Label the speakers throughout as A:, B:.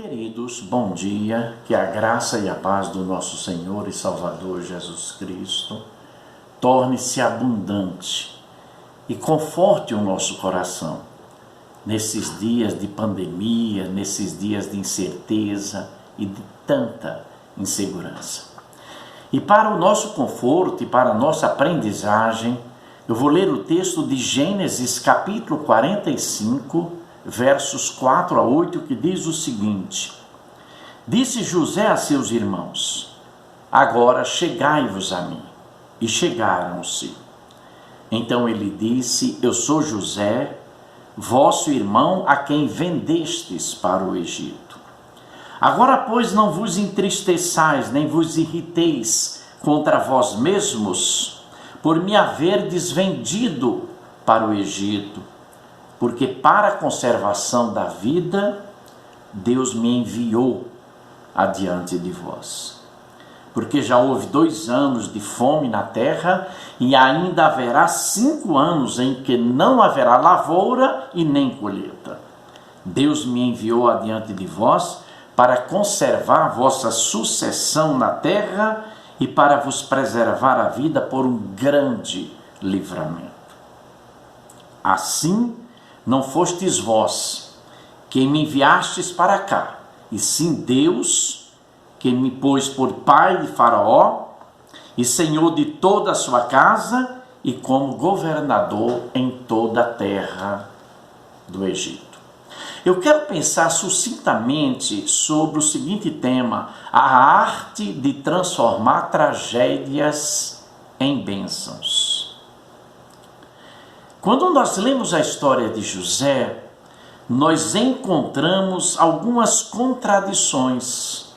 A: Queridos, bom dia, que a graça e a paz do nosso Senhor e Salvador Jesus Cristo torne-se abundante e conforte o nosso coração nesses dias de pandemia, nesses dias de incerteza e de tanta insegurança. E para o nosso conforto e para a nossa aprendizagem, eu vou ler o texto de Gênesis capítulo 45, versos 4 a 8, que diz o seguinte: Disse José a seus irmãos: Agora chegai-vos a mim. E chegaram-se. Então ele disse: Eu sou José, vosso irmão, a quem vendestes para o Egito. Agora, pois, não vos entristeçais, nem vos irriteis contra vós mesmos, por me haverdes vendido para o Egito, porque para a conservação da vida, Deus me enviou adiante de vós. Porque já houve 2 anos de fome na terra, e ainda haverá 5 anos em que não haverá lavoura e nem colheita. Deus me enviou adiante de vós para conservar vossa sucessão na terra e para vos preservar a vida por um grande livramento. Assim, não fostes vós quem me enviastes para cá, e sim Deus, que me pôs por pai de Faraó e senhor de toda a sua casa e como governador em toda a terra do Egito. Eu quero pensar sucintamente sobre o seguinte tema: a arte de transformar tragédias em bênçãos. Quando nós lemos a história de José, nós encontramos algumas contradições,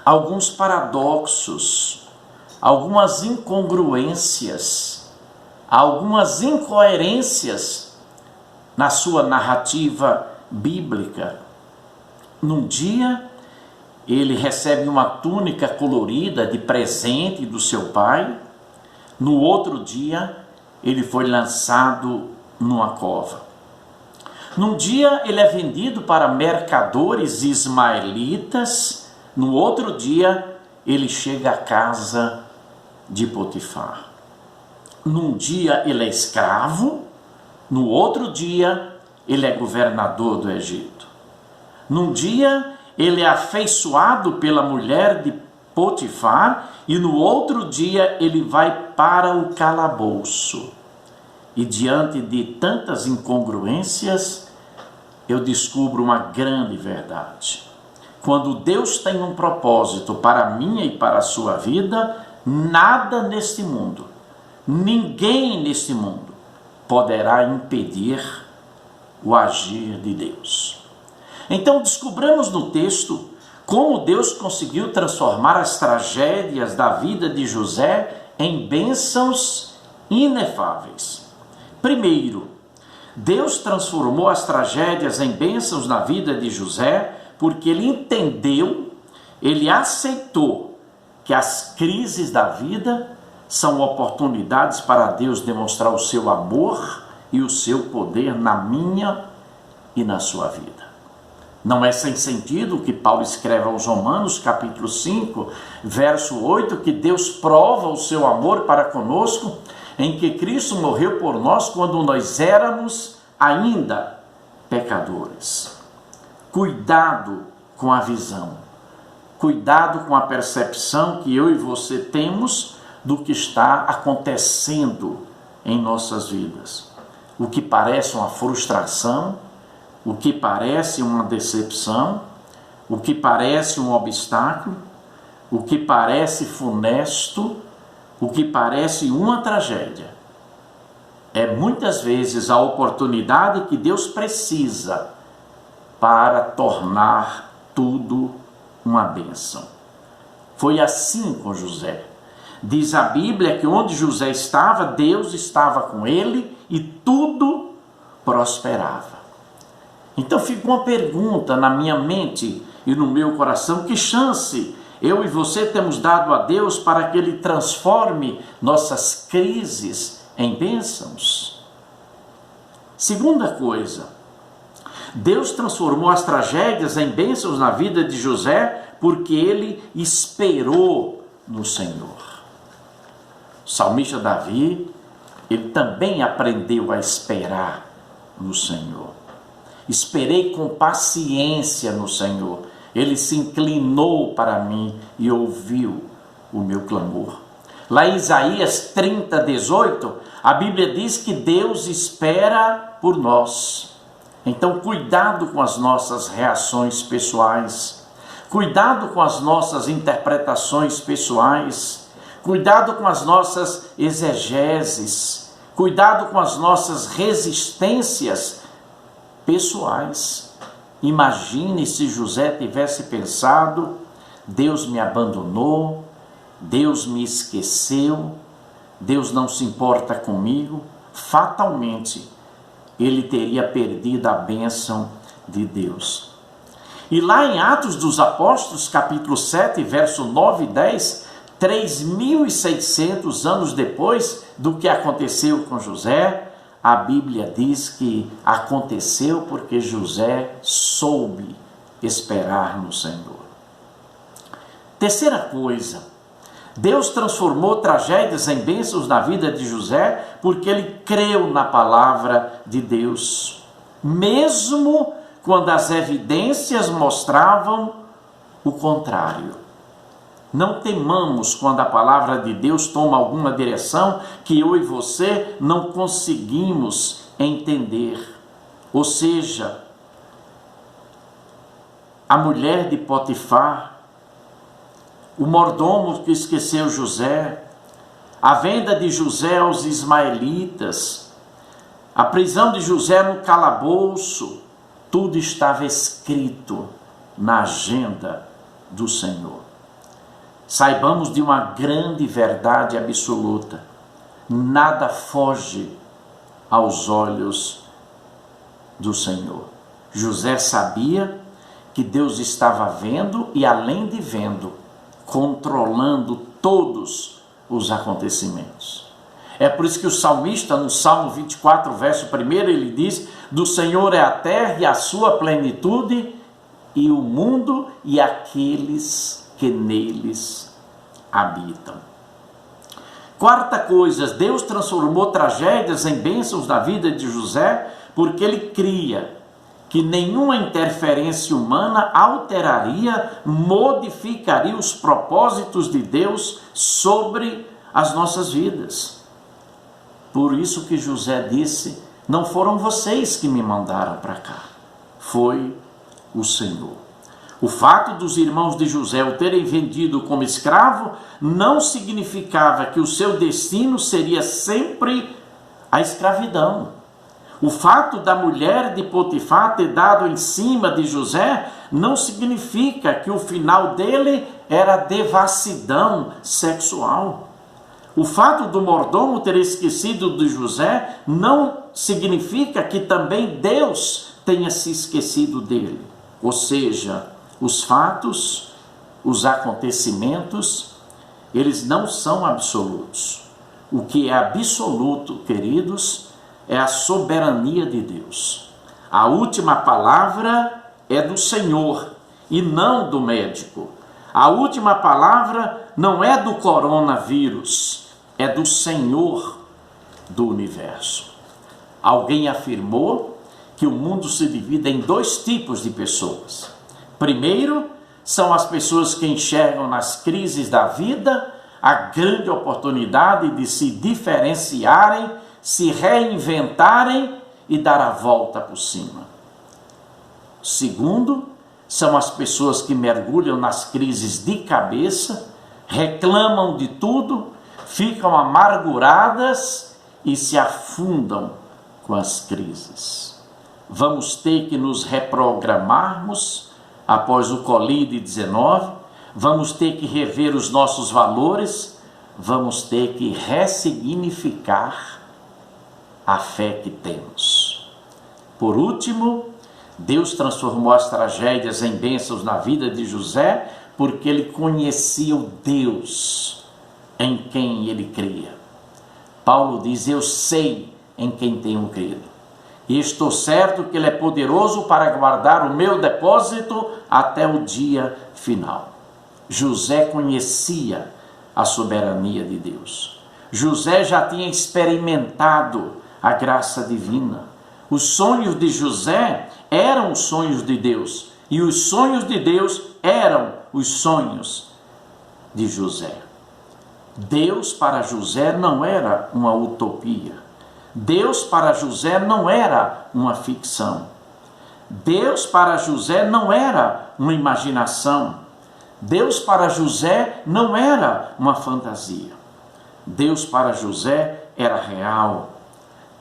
A: alguns paradoxos, algumas incongruências, algumas incoerências na sua narrativa bíblica. Num dia, ele recebe uma túnica colorida de presente do seu pai. No outro dia, ele foi lançado numa cova. Num dia, ele é vendido para mercadores ismaelitas. No outro dia, ele chega à casa de Potifar. Num dia, ele é escravo. No outro dia, ele é governador do Egito. Num dia, ele é afeiçoado pela mulher de Potifar. E no outro dia, ele vai para o calabouço. E diante de tantas incongruências, eu descubro uma grande verdade. Quando Deus tem um propósito para a minha e para a sua vida, nada neste mundo, ninguém neste mundo, poderá impedir o agir de Deus. Então descobramos no texto como Deus conseguiu transformar as tragédias da vida de José em bênçãos inefáveis. Primeiro, Deus transformou as tragédias em bênçãos na vida de José, porque ele entendeu, ele aceitou que as crises da vida são oportunidades para Deus demonstrar o seu amor e o seu poder na minha e na sua vida. Não é sem sentido que Paulo escreve aos Romanos, capítulo 5, verso 8, que Deus prova o seu amor para conosco, em que Cristo morreu por nós quando nós éramos ainda pecadores. Cuidado com a visão, cuidado com a percepção que eu e você temos do que está acontecendo em nossas vidas. O que parece uma frustração, o que parece uma decepção, o que parece um obstáculo, o que parece funesto, o que parece uma tragédia, é muitas vezes a oportunidade que Deus precisa para tornar tudo uma bênção. Foi assim com José. Diz a Bíblia que onde José estava, Deus estava com ele e tudo prosperava. Então fica uma pergunta na minha mente e no meu coração: que chance eu e você temos dado a Deus para que Ele transforme nossas crises em bênçãos? Segunda coisa, Deus transformou as tragédias em bênçãos na vida de José, porque ele esperou no Senhor. O salmista Davi, ele também aprendeu a esperar no Senhor. Esperei com paciência no Senhor. Ele se inclinou para mim e ouviu o meu clamor. Lá em Isaías 30:18, a Bíblia diz que Deus espera por nós. Então, cuidado com as nossas reações pessoais, cuidado com as nossas interpretações pessoais, cuidado com as nossas exegeses, cuidado com as nossas resistências pessoais. Imagine se José tivesse pensado: Deus me abandonou, Deus me esqueceu, Deus não se importa comigo. Fatalmente, ele teria perdido a bênção de Deus. E lá em Atos dos Apóstolos, capítulo 7, verso 9 e 10, 3.600 anos depois do que aconteceu com José, a Bíblia diz que aconteceu porque José soube esperar no Senhor. Terceira coisa, Deus transformou tragédias em bênçãos na vida de José porque ele creu na palavra de Deus, mesmo quando as evidências mostravam o contrário. Não temamos quando a palavra de Deus toma alguma direção que eu e você não conseguimos entender. Ou seja, a mulher de Potifar, o mordomo que esqueceu José, a venda de José aos ismaelitas, a prisão de José no calabouço, tudo estava escrito na agenda do Senhor. Saibamos de uma grande verdade absoluta: nada foge aos olhos do Senhor. José sabia que Deus estava vendo e, além de vendo, controlando todos os acontecimentos. É por isso que o salmista, no Salmo 24, verso 1, ele diz: do Senhor é a terra e a sua plenitude, e o mundo e aqueles que neles habitam. Quarta coisa, Deus transformou tragédias em bênçãos na vida de José, porque ele cria que nenhuma interferência humana alteraria, modificaria os propósitos de Deus sobre as nossas vidas. Por isso que José disse: não foram vocês que me mandaram para cá, foi o Senhor. O fato dos irmãos de José o terem vendido como escravo não significava que o seu destino seria sempre a escravidão. O fato da mulher de Potifar ter dado em cima de José não significa que o final dele era devassidão sexual. O fato do mordomo ter esquecido de José não significa que também Deus tenha se esquecido dele. Ou seja, os fatos, os acontecimentos, eles não são absolutos. O que é absoluto, queridos, é a soberania de Deus. A última palavra é do Senhor e não do médico. A última palavra não é do coronavírus, é do Senhor do universo. Alguém afirmou que o mundo se divide em dois tipos de pessoas. Primeiro, são as pessoas que enxergam nas crises da vida a grande oportunidade de se diferenciarem, se reinventarem e dar a volta por cima. Segundo, são as pessoas que mergulham nas crises de cabeça, reclamam de tudo, ficam amarguradas e se afundam com as crises. Vamos ter que nos reprogramarmos após o Covid-19, vamos ter que rever os nossos valores, vamos ter que ressignificar a fé que temos. Por último, Deus transformou as tragédias em bênçãos na vida de José, porque ele conhecia o Deus em quem ele cria. Paulo diz: eu sei em quem tenho crido. e estou certo que Ele é poderoso para guardar o meu depósito até o dia final. José conhecia a soberania de Deus. José já tinha experimentado a graça divina. Os sonhos de José eram os sonhos de Deus, e os sonhos de Deus eram os sonhos de José. Deus para José não era uma utopia. Deus para José não era uma ficção. Deus para José não era uma imaginação. Deus para José não era uma fantasia. Deus para José era real.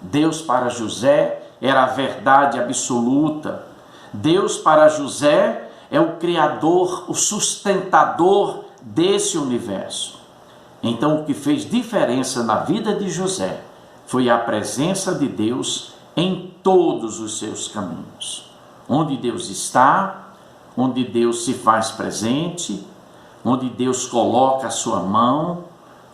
A: Deus para José era a verdade absoluta. Deus para José é o Criador, o sustentador desse universo. Então, o que fez diferença na vida de José foi a presença de Deus em todos os seus caminhos. Onde Deus está, onde Deus se faz presente, onde Deus coloca a sua mão,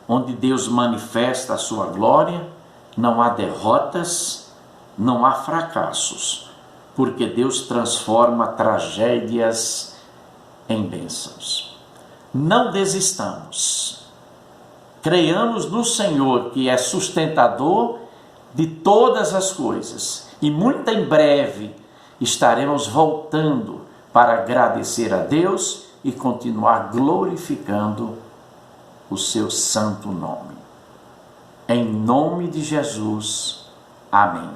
A: onde Deus manifesta a sua glória, não há derrotas, não há fracassos, porque Deus transforma tragédias em bênçãos. Não desistamos. Creiamos no Senhor, que é sustentador de todas as coisas, e muito em breve estaremos voltando para agradecer a Deus e continuar glorificando o seu santo nome. Em nome de Jesus, amém.